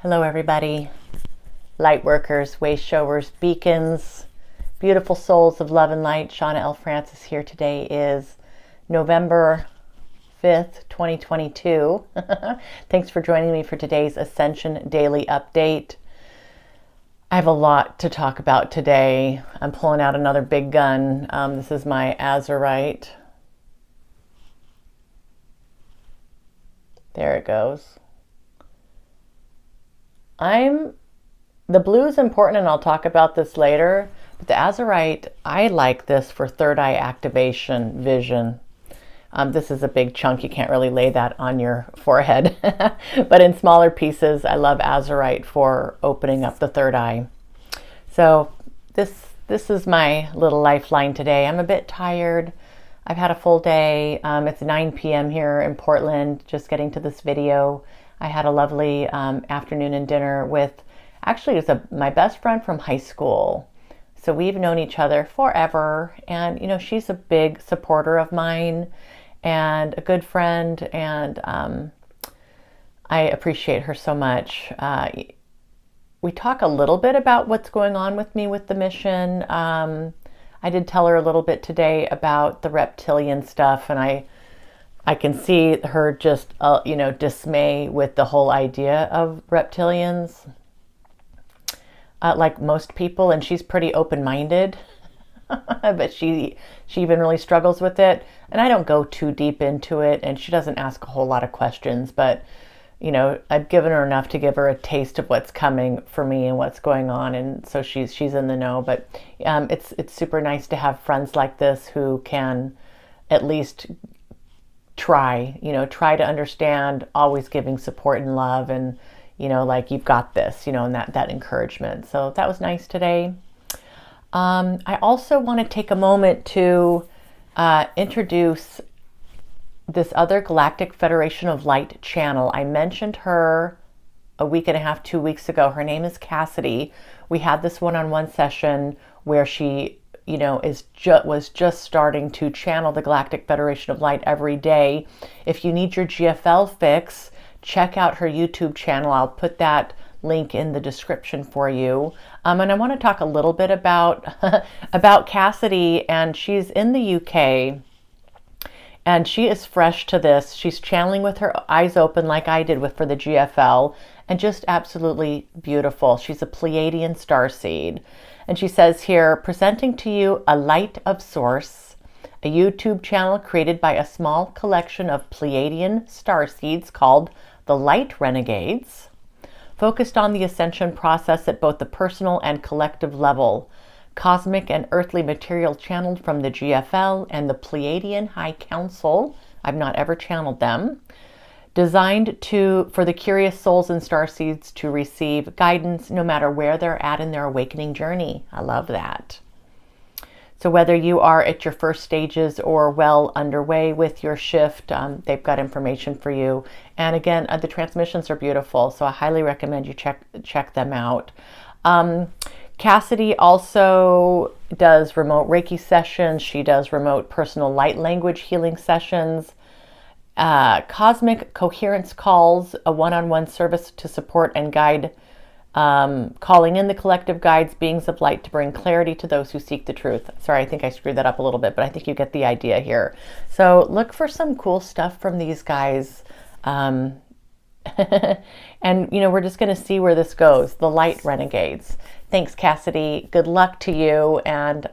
Hello everybody, light workers, way showers, beacons, beautiful souls of love and light. Shawna L. Francis here. Today is November 5th, 2022. Thanks for joining me for today's Ascension Daily Update. I have a lot to talk about today. I'm pulling out another big gun. This is my Azurite. There it goes. The blue is important, and I'll talk about this later, but the Azurite, I like this for third eye activation vision. This is a big chunk. You can't really lay that on your forehead, but in smaller pieces, I love Azurite for opening up the third eye. So this is my little lifeline today. I'm a bit tired. I've had a full day. It's 9 p.m. here in Portland, just getting to this video. I had a lovely afternoon and dinner with, actually it was my best friend from high school. So we've known each other forever, and you know, she's a big supporter of mine and a good friend, and I appreciate her so much. We talk a little bit about what's going on with me with the mission. I did tell her a little bit today about the reptilian stuff, and I can see her just, dismay with the whole idea of reptilians, like most people, and she's pretty open-minded, but she even really struggles with it, and I don't go too deep into it, and she doesn't ask a whole lot of questions, but, you know, I've given her enough to give her a taste of what's coming for me and what's going on, and so she's in the know, but it's super nice to have friends like this who can at least try to understand, always giving support and love, and like, you've got this, and that encouragement. So that was nice today. I also want to take a moment to introduce this other Galactic Federation of Light channel. I mentioned her a week and a half, 2 weeks ago. Her name is CASSIDY. We had this one-on-one session where she was just starting to channel the Galactic Federation of Light every day. If you need your GFL fix, check out her YouTube channel. I'll put that link in the description for you. And I want to talk a little bit about CASSIDY, and she's in the UK, and she is fresh to this. She's channeling with her eyes open like I did for the GFL, and just absolutely beautiful. She's a Pleiadian starseed. And she says here, presenting to you a light of source, a YouTube channel created by a small collection of Pleiadian starseeds called the Light Renegades, focused on the ascension process at both the personal and collective level, cosmic and earthly material channeled from the GFL and the Pleiadian High Council. I've not ever channeled them. Designed for the curious souls and starseeds to receive guidance no matter where they're at in their awakening journey. I love that. So whether you are at your first stages or well underway with your shift, they've got information for you. And again, the transmissions are beautiful, so I highly recommend you check them out. CASSIDY also does remote Reiki sessions. She does remote personal light language healing sessions, cosmic coherence calls, a one-on-one service to support and guide, calling in the collective guides, beings of light, to bring clarity to those who seek the truth. Sorry, I think I screwed that up a little bit, but I think you get the idea here. So look for some cool stuff from these guys. And, we're just going to see where this goes. The Light Renegades. Thanks, CASSIDY. Good luck to you. And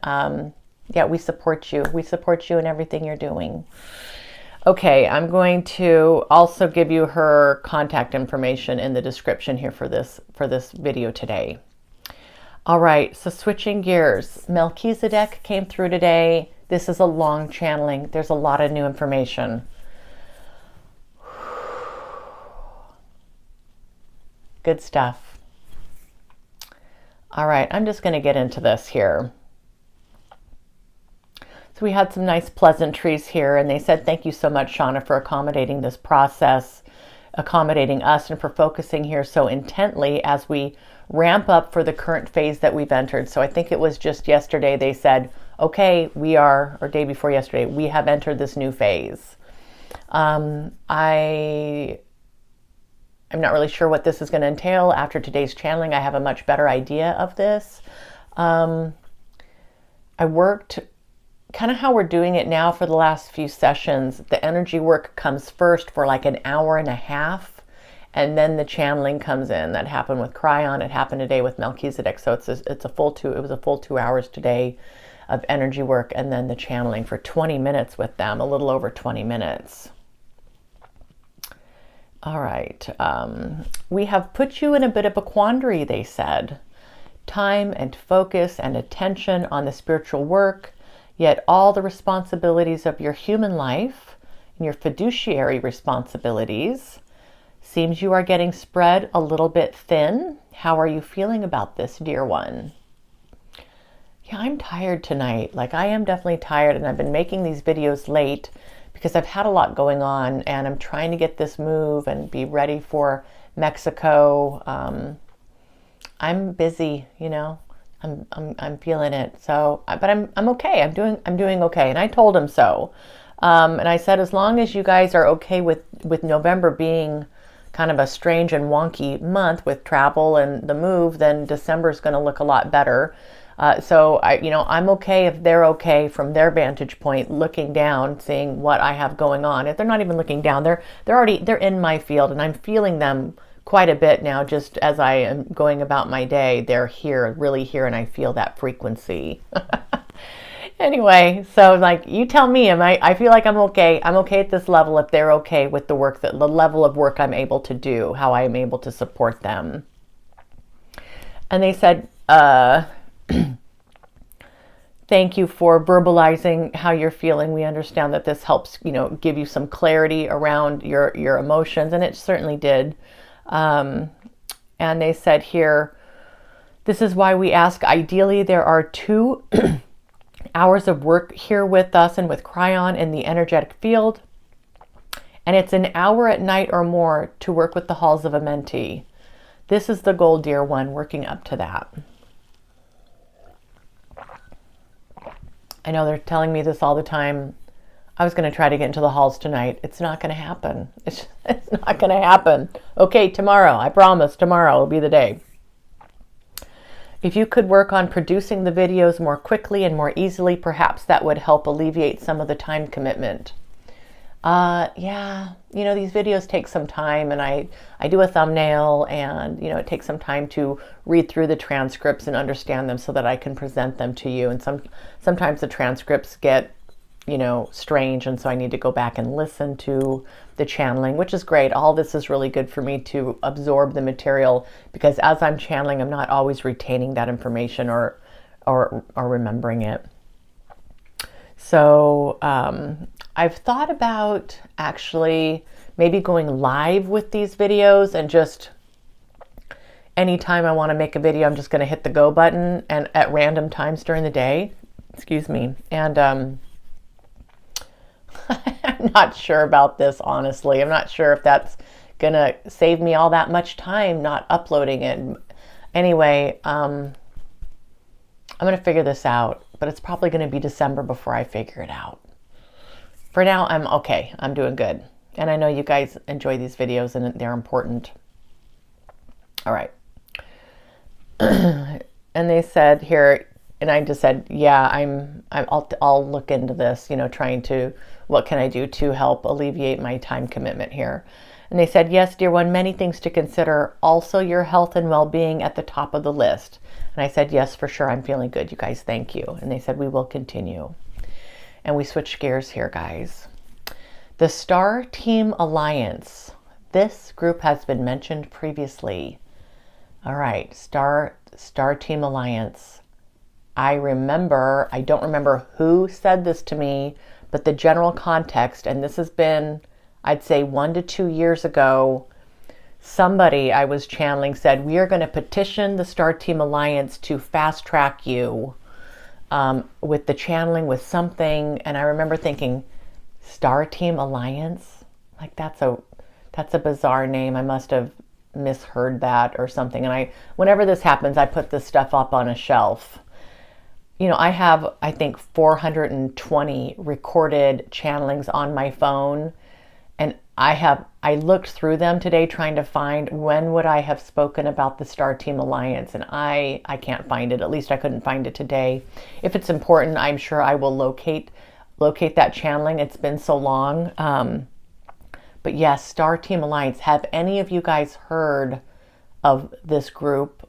yeah, we support you. We support you in everything you're doing. Okay, I'm going to also give you her contact information in the description here for this video today. All right, so switching gears. Melchizedek came through today. This is a long channeling. There's a lot of new information. Good stuff. All right, I'm just going to get into this here. So we had some nice pleasantries here, and they said, thank you so much, Shawna, for accommodating this process, accommodating us, and for focusing here so intently as we ramp up for the current phase that we've entered. So I think it was just yesterday they said, okay, or day before yesterday, we have entered this new phase. I I'm not really sure what this is going to entail. After today's channeling, I have a much better idea of this. I worked kind of how we're doing it now for the last few sessions. The energy work comes first for like an hour and a half, and then the channeling comes in. That happened with Kryon. It happened today with Melchizedek. So it was a full 2 hours today of energy work, and then the channeling for 20 minutes with them, a little over 20 minutes. All right. We have put you in a bit of a quandary, they said. Time and focus and attention on the spiritual work, yet all the responsibilities of your human life and your fiduciary responsibilities, seems you are getting spread a little bit thin. How are you feeling about this, dear one? Yeah, I'm tired tonight. Like, I am definitely tired, and I've been making these videos late because I've had a lot going on, and I'm trying to get this move and be ready for Mexico. I'm busy, you know. I'm feeling it. So, but I'm okay. I'm doing okay. And I told him so. And I said, as long as you guys are okay with November being kind of a strange and wonky month with travel and the move, then December is going to look a lot better. So I'm okay if they're okay from their vantage point, looking down, seeing what I have going on. If they're not even looking down, they're in my field, and I'm feeling them quite a bit now. Just as I am going about my day, they're here, really here, and I feel that frequency. Anyway, so like, you tell me, I feel like I'm okay. I'm okay at this level if they're okay with the work, the level of work I'm able to do, how I am able to support them. And they said, thank you for verbalizing how you're feeling. We understand that this helps, give you some clarity around your emotions, and it certainly did. And they said here, this is why we ask, ideally there are 2 hours of work here with us and with Kryon in the energetic field, and it's an hour at night or more to work with the halls of a mentee. This is the goal, dear one, working up to that. I know they're telling me this all the time. I was going to try to get into the halls tonight. It's not going to happen. It's not going to happen. Okay, tomorrow. I promise tomorrow will be the day. If you could work on producing the videos more quickly and more easily, perhaps that would help alleviate some of the time commitment. Yeah, these videos take some time, and I do a thumbnail, and, it takes some time to read through the transcripts and understand them so that I can present them to you. And sometimes the transcripts get, strange, and so I need to go back and listen to the channeling, which is great. All this is really good for me to absorb the material, because as I'm channeling, I'm not always retaining that information or remembering it. So I've thought about actually maybe going live with these videos, and just anytime I want to make a video, I'm just going to hit the go button, and at random times during the day. Excuse me. And I'm not sure about this, honestly. I'm not sure if that's going to save me all that much time not uploading it. Anyway, I'm going to figure this out, but it's probably going to be December before I figure it out. For now, I'm okay. I'm doing good. And I know you guys enjoy these videos, and they're important. All right. And they said here, and I just said, yeah, I'll look into this, trying to, what can I do to help alleviate my time commitment here? And they said, yes, dear one, many things to consider. Also, your health and well-being at the top of the list. And I said, yes, for sure. I'm feeling good, you guys. Thank you. And they said, we will continue. And we switch gears here, guys. The Star Team Alliance. This group has been mentioned previously. All right, Star Team Alliance. I don't remember who said this to me, but the general context, and this has been, I'd say 1 to 2 years ago, somebody I was channeling said, we are going to petition the Star Team Alliance to fast track you with the channeling, with something. And I remember thinking, Star Team Alliance? Like, that's a bizarre name. I must have misheard that or something. And whenever this happens, I put this stuff up on a shelf. I have, I think, 420 recorded channelings on my phone, and I looked through them today trying to find when would I have spoken about the Star Team Alliance, and I can't find it. At least I couldn't find it today. If it's important, I'm sure I will locate that channeling. It's been so long. But yes, Star Team Alliance. Have any of you guys heard of this group?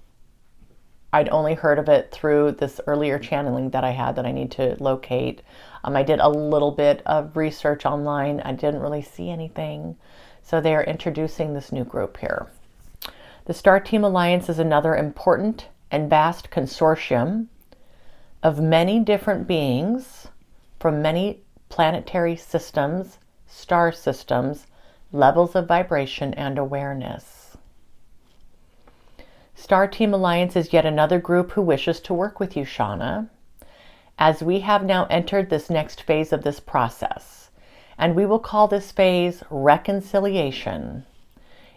I'd only heard of it through this earlier channeling that I had that I need to locate. I did a little bit of research online. I didn't really see anything. So they are introducing this new group here. The Star Team Alliance is another important and vast consortium of many different beings from many planetary systems, star systems, levels of vibration and awareness. Star Team Alliance is yet another group who wishes to work with you, Shawna, as we have now entered this next phase of this process, and we will call this phase reconciliation.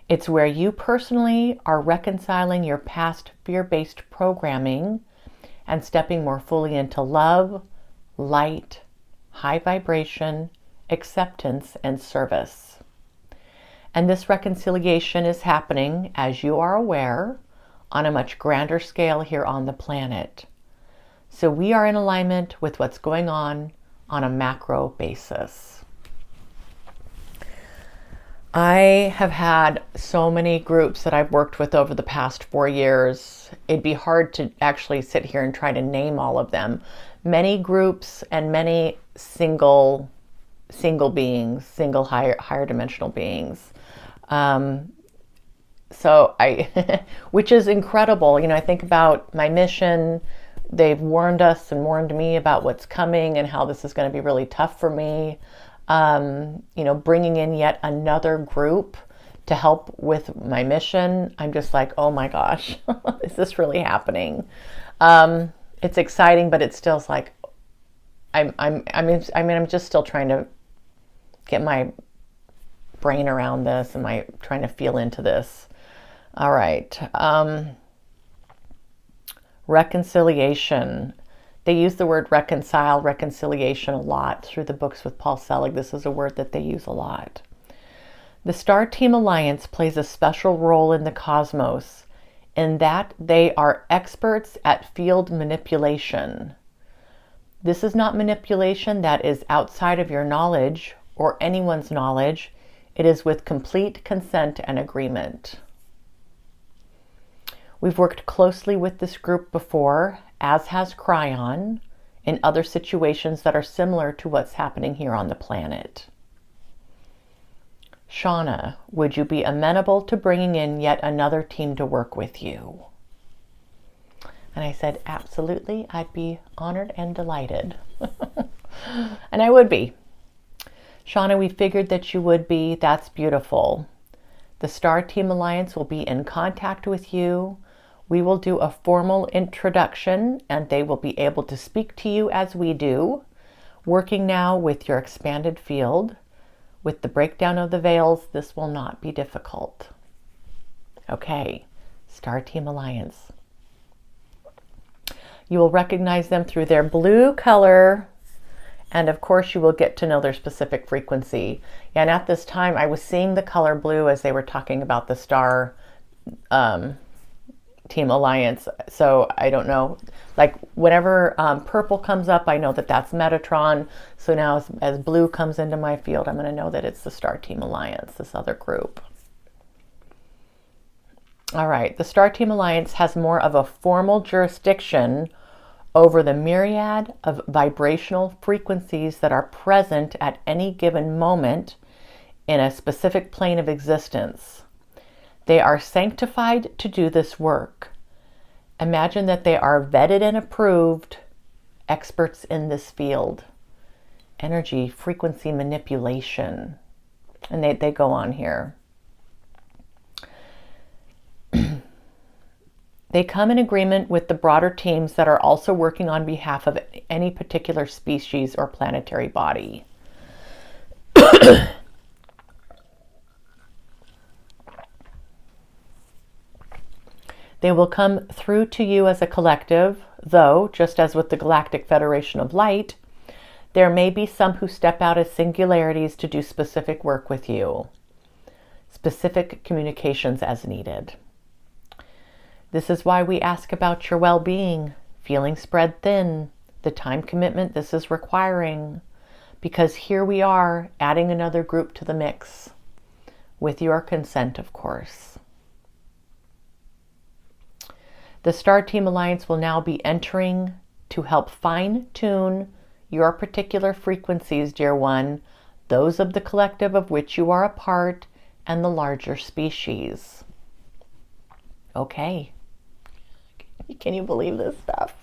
It's where you personally are reconciling your past fear-based programming and stepping more fully into love, light, high vibration, acceptance, and service. And this reconciliation is happening, as you are aware, on a much grander scale here on the planet. So we are in alignment with what's going on a macro basis. I have had so many groups that I've worked with over the past 4 years. It'd be hard to actually sit here and try to name all of them. Many groups and many single beings, single higher dimensional beings. So which is incredible. You know, I think about my mission. They've warned us and warned me about what's coming and how this is going to be really tough for me. You know, bringing in yet another group to help with my mission. I'm just like, oh my gosh, is this really happening? It's exciting, but it's still like, I'm just still trying to get my brain around this and trying to feel into this. All right. Reconciliation. They use the word reconciliation a lot through the books with Paul Selig. This is a word that they use a lot. The Star Team Alliance plays a special role in the cosmos in that they are experts at field manipulation. This is not manipulation that is outside of your knowledge or anyone's knowledge. It is with complete consent and agreement. We've worked closely with this group before, as has Kryon, in other situations that are similar to what's happening here on the planet. Shawna, would you be amenable to bringing in yet another team to work with you? And I said, absolutely, I'd be honored and delighted. And I would be. Shawna, we figured that you would be. That's beautiful. The Star Team Alliance will be in contact with you. We will do a formal introduction and they will be able to speak to you as we do, working now with your expanded field. With the breakdown of the veils, this will not be difficult. Okay, Star Team Alliance. You will recognize them through their blue color, and of course you will get to know their specific frequency. Yeah, and at this time I was seeing the color blue as they were talking about the Star Team Alliance. So I don't know, like whenever purple comes up, I know that that's Metatron. So now as blue comes into my field, I'm going to know that it's the Star Team Alliance, this other group. All right, the Star Team Alliance has more of a formal jurisdiction over the myriad of vibrational frequencies that are present at any given moment in a specific plane of existence. They are sanctified to do this work. Imagine that they are vetted and approved experts in this field. Energy, frequency manipulation. And they go on here. They come in agreement with the broader teams that are also working on behalf of any particular species or planetary body. They will come through to you as a collective, though, just as with the Galactic Federation of Light, there may be some who step out as singularities to do specific work with you. specific communications as needed. This is why we ask about your well-being, feeling spread thin, the time commitment this is requiring, because here we are adding another group to the mix, with your consent, of course. The Star Team Alliance will now be entering to help fine-tune your particular frequencies, dear one, those of the collective of which you are a part, and the larger species. Okay. Can you believe this stuff?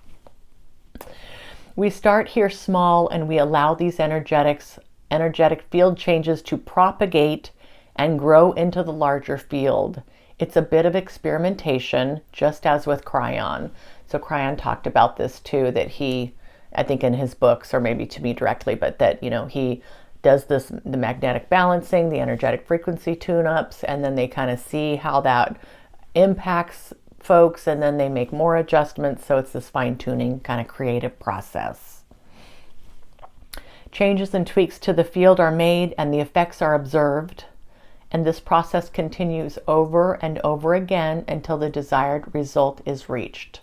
We start here small and we allow these energetic field changes to propagate and grow into the larger field. It's a bit of experimentation, just as with Kryon. So Kryon talked about this too, that he, I think in his books, or maybe to me directly, but that, you know, he does this, the magnetic balancing, the energetic frequency tune-ups, and then they kind of see how that impacts folks, and then they make more adjustments. So it's this fine-tuning kind of creative process. Changes and tweaks to the field are made and the effects are observed. And this process continues over and over again until the desired result is reached.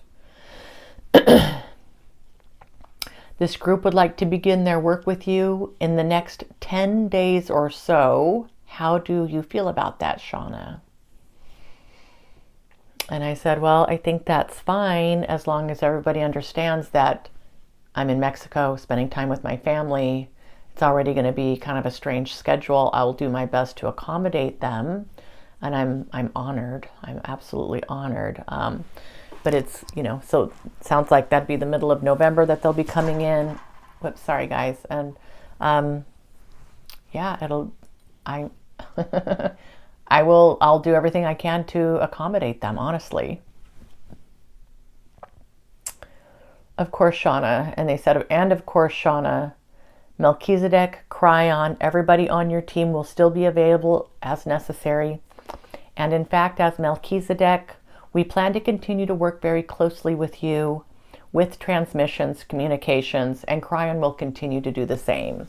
This group would like to begin their work with you in the next 10 days or so. How do you feel about that, Shawna? And I said, well, I think that's fine as long as everybody understands that I'm in Mexico spending time with my family. It's already going to be kind of a strange schedule. I will do my best to accommodate them. And I'm honored. I'm absolutely honored. But it's, you know, so it sounds like that'd be the middle of November that they'll be coming in. Whoops, sorry guys. And yeah, I'll do everything I can to accommodate them, honestly. Of course, Shawna. And they said, and of course, Shawna, Melchizedek, Kryon, everybody on your team will still be available as necessary. And in fact, as Melchizedek, we plan to continue to work very closely with you with transmissions, communications, and Kryon will continue to do the same.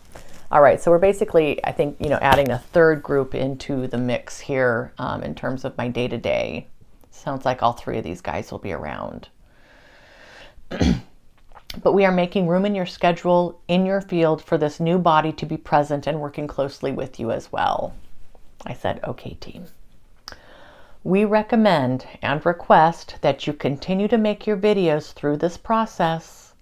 All right, so we're basically, I think, you know, adding a third group into the mix here in terms of my day-to-day. Sounds like all three of these guys will be around. But we are making room in your schedule, in your field, for this new body to be present and working closely with you as well. I said, okay, team. We recommend and request that you continue to make your videos through this process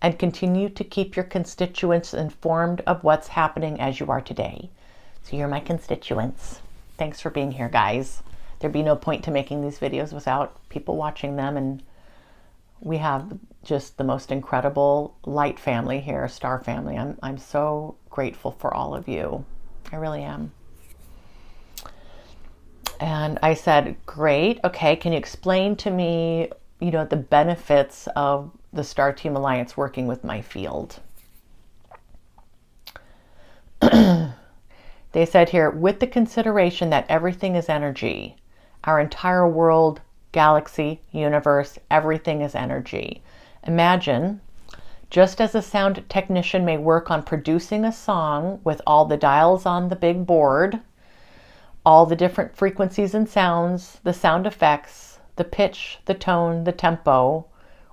and continue to keep your constituents informed of what's happening as you are today. So you're my constituents. Thanks for being here, guys. There'd be no point to making these videos without people watching them, and we have just the most incredible light family here, star family. I'm so grateful for all of you. I really am. And I said, great. Okay, can you explain to me, you know, the benefits of the Star Team Alliance working with my field? They said here, with the consideration that everything is energy, our entire world, galaxy, universe, everything is energy. Imagine, just as a sound technician may work on producing a song with all the dials on the big board, all the different frequencies and sounds, the sound effects, the pitch, the tone, the tempo,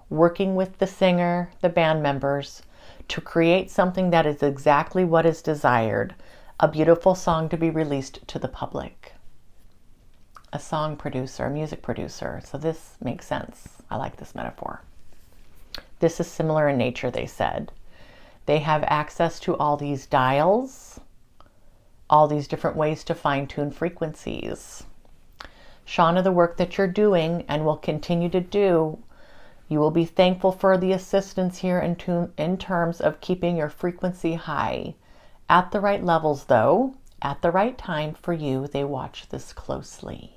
working with the singer, the band members, to create something that is exactly what is desired, a beautiful song to be released to the public. A song producer, a music producer. So this makes sense. I like this metaphor. This is similar in nature, they said. They have access to all these dials, all these different ways to fine-tune frequencies. Shawna, the work that you're doing and will continue to do, you will be thankful for the assistance here in terms of keeping your frequency high. At the right levels, though, at the right time for you, they watch this closely.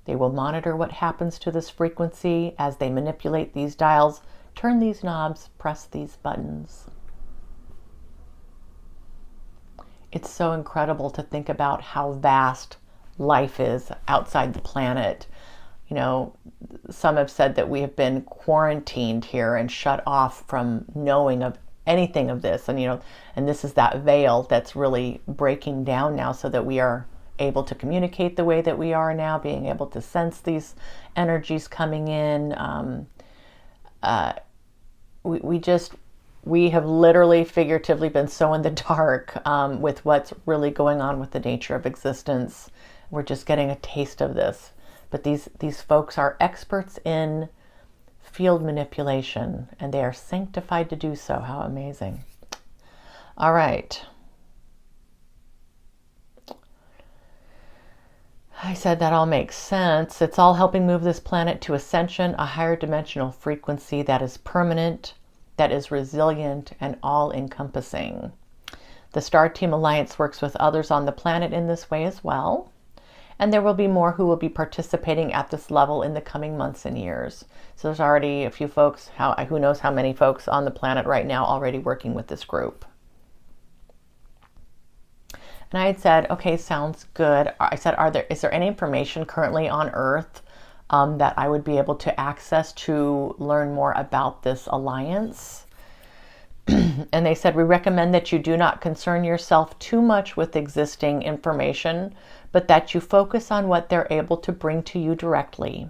They will monitor what happens to this frequency as they manipulate these dials, turn these knobs, press these buttons. It's so incredible to think about how vast life is outside the planet. You know, some have said that we have been quarantined here and shut off from knowing of anything of this. And, you know, and this is that veil that's really breaking down now so that we are able to communicate the way that we are now, being able to sense these energies coming in. We have literally, figuratively been so in the dark with what's really going on with the nature of existence. We're just getting a taste of this. But these folks are experts in field manipulation, and they are sanctified to do so. How amazing. All right. I said that all makes sense. It's all helping move this planet to ascension, a higher dimensional frequency that is permanent, that is resilient, and all-encompassing. The Star Team Alliance works with others on the planet in this way as well. And there will be more who will be participating at this level in the coming months and years. So there's already a few folks, who knows how many folks on the planet right now already working with this group. And I had said, okay, sounds good. I said, is there any information currently on Earth that I would be able to access to learn more about this alliance? And they said, we recommend that you do not concern yourself too much with existing information, but that you focus on what they're able to bring to you directly.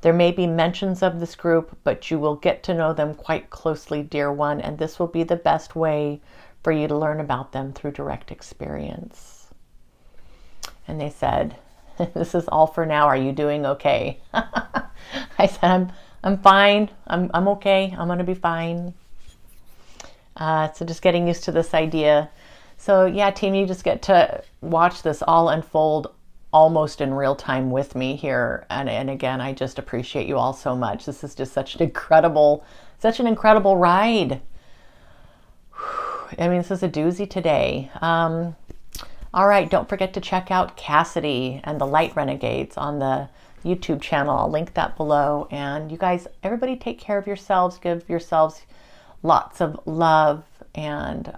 There may be mentions of this group, but you will get to know them quite closely, dear one, and this will be the best way for you to learn about them through direct experience. And they said, this is all for now. Are you doing okay? I said, I'm fine. I'm okay. I'm going to be fine. So just getting used to this idea. So yeah, team, you just get to watch this all unfold almost in real time with me here. And again, I just appreciate you all so much. This is just such an incredible ride. I mean, this is a doozy today. All right, don't forget to check out Cassidy and the Light Renegades on the YouTube channel. I'll link that below. And you guys, everybody take care of yourselves. Give yourselves lots of love and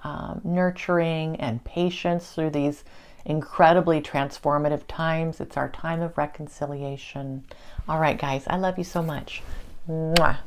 nurturing and patience through these incredibly transformative times. It's our time of reconciliation. All right, guys, I love you so much. Mwah.